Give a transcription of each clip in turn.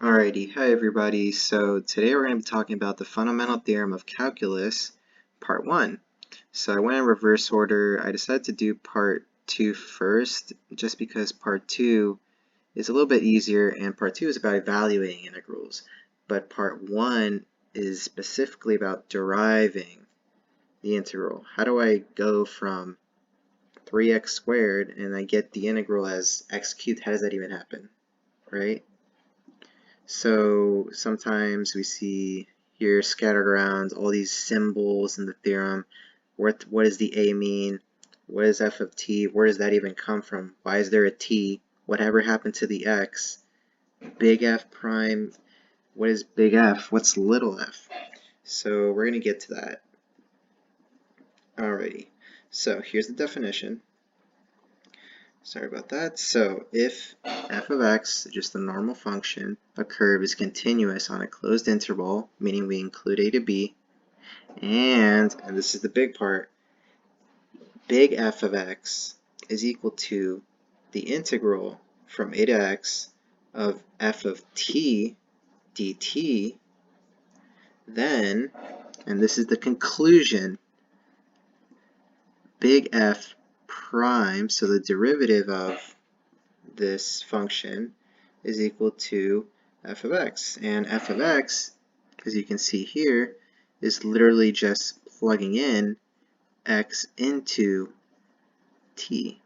Alrighty, hi everybody. So today we're going to be talking about the Fundamental Theorem of Calculus, Part 1. So I went in reverse order. I decided to do Part 2 first, just because Part 2 is a little bit easier, and Part 2 is about evaluating integrals. But Part 1 is specifically about deriving the integral. How do I go from 3x squared and I get the integral as x cubed? How does that even happen, right? So sometimes we see here scattered around all these symbols in the theorem. What does the a mean? What is f of t? Where does that even come from? Why is there a t? Whatever happened to the x? Big F prime. What is big F? What's little f? So we're going to get to that. Alrighty. So here's the definition. Sorry about that. So if f of x, just a normal function, a curve is continuous on a closed interval, meaning we include a to b, and this is the big part, big F of x is equal to the integral from a to x of f of t dt, then, and this is the conclusion, big F prime, so the derivative of this function, is equal to f of x. And f of x, as you can see here, is literally just plugging in x into t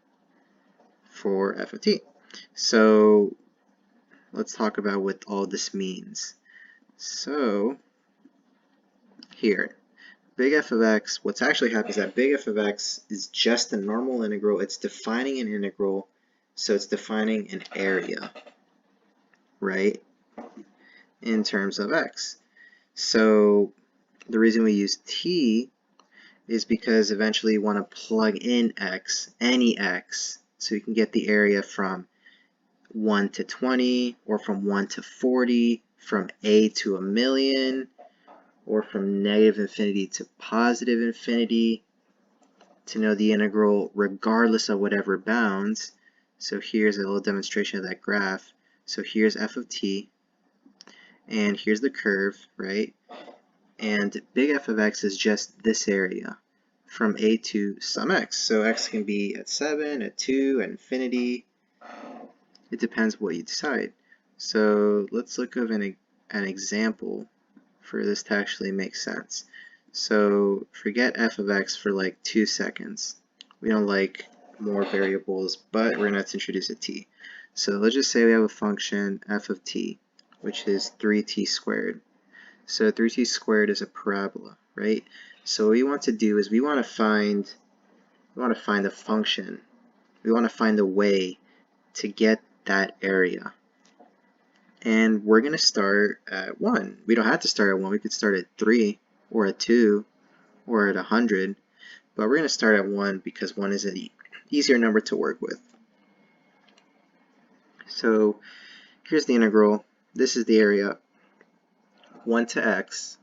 for f of t. So let's talk about what all this means. So here, big F of x, what's actually happening is that big F of x is just a normal integral. It's defining an integral, so it's defining an area, right, in terms of x. So the reason we use t is because eventually you want to plug in x, any x, so you can get the area from 1 to 20, or from 1 to 40, from a to a million, or from negative infinity to positive infinity, to know the integral regardless of whatever bounds. So here's a little demonstration of that graph. So here's f of t, and here's the curve, right? And big F of x is just this area from a to some x. So x can be at 7, at 2, at infinity. It depends what you decide. So let's look at an example for this to actually make sense. So forget f of x for like 2 seconds. We don't like more variables, but we're going to have to introduce a t. So let's just say we have a function f of t, which is 3t squared. So 3t squared is a parabola, right? So what we want to do is we want to find a function. We want to find a way to get that area. And we're going to start at 1. We don't have to start at 1. We could start at 3 or at 2 or at 100. But we're going to start at 1 because 1 is an easier number to work with. So here's the integral. This is the area 1 to x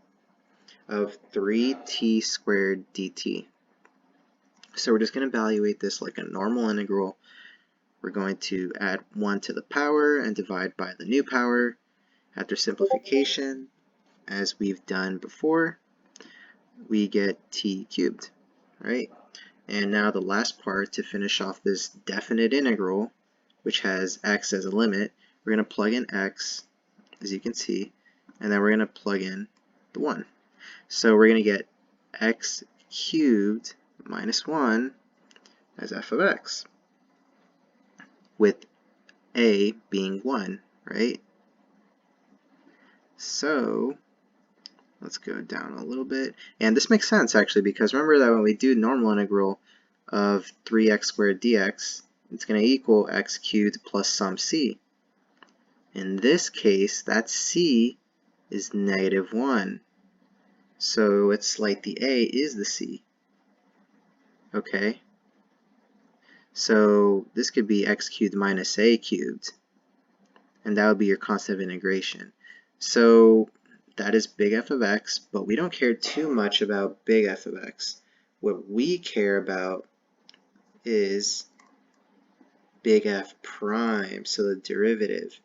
of 3t squared dt. So we're just going to evaluate this like a normal integral. We're going to add 1 to the power and divide by the new power. After simplification, as we've done before, we get t cubed, right? And now the last part to finish off this definite integral, which has x as a limit, we're going to plug in x, as you can see, and then we're going to plug in the 1. So we're going to get x cubed minus 1 as f of x, with a being 1, right? So let's go down a little bit. And this makes sense actually, because remember that when we do normal integral of 3x squared dx, it's going to equal x cubed plus some c. In this case, that c is negative 1. So it's like the a is the c. Okay? So this could be x cubed minus a cubed, and that would be your constant of integration. So that is big F of x, but we don't care too much about big F of x. What we care about is big F prime, so the derivative.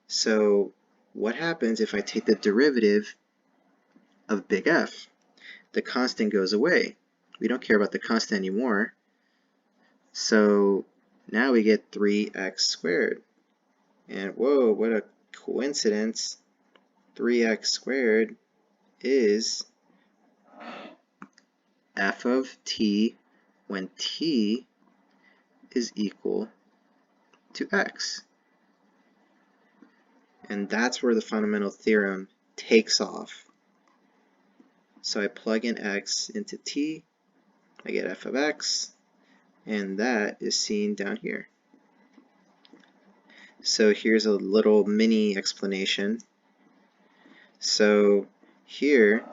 So what happens if I take the derivative of big F? The constant goes away. We don't care about the constant anymore. So now we get 3x squared. And whoa, what a coincidence. 3x squared is f of t when t is equal to x. And that's where the fundamental theorem takes off. So I plug in x into t, I get f of x, and that is seen down here. So here's a little mini explanation. So here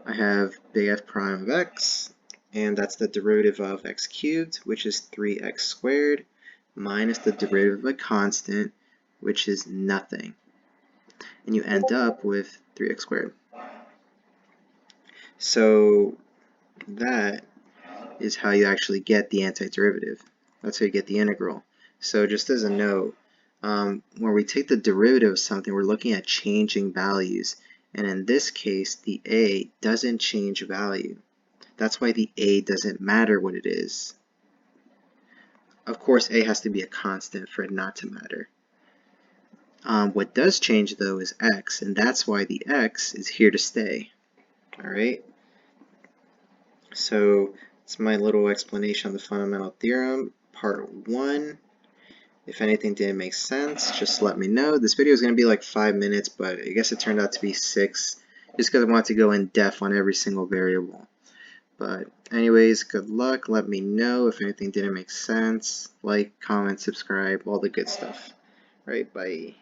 I have big F prime of x, and that's the derivative of x cubed, which is 3x squared, minus the derivative of a constant, which is nothing. And you end up with 3x squared. So that is how you actually get the antiderivative. That's how you get the integral. So just as a note, when we take the derivative of something, we're looking at changing values. And in this case, the a doesn't change value. That's why the a doesn't matter what it is. Of course, a has to be a constant for it not to matter. What does change, though, is x, and that's why the x is here to stay. All right? So it's my little explanation on the fundamental theorem, part 1. If anything didn't make sense, just let me know. This video is going to be like 5 minutes, but I guess it turned out to be 6, just because I wanted to go in depth on every single variable. But anyways, good luck. Let me know if anything didn't make sense. Like, comment, subscribe, all the good stuff. All right, bye.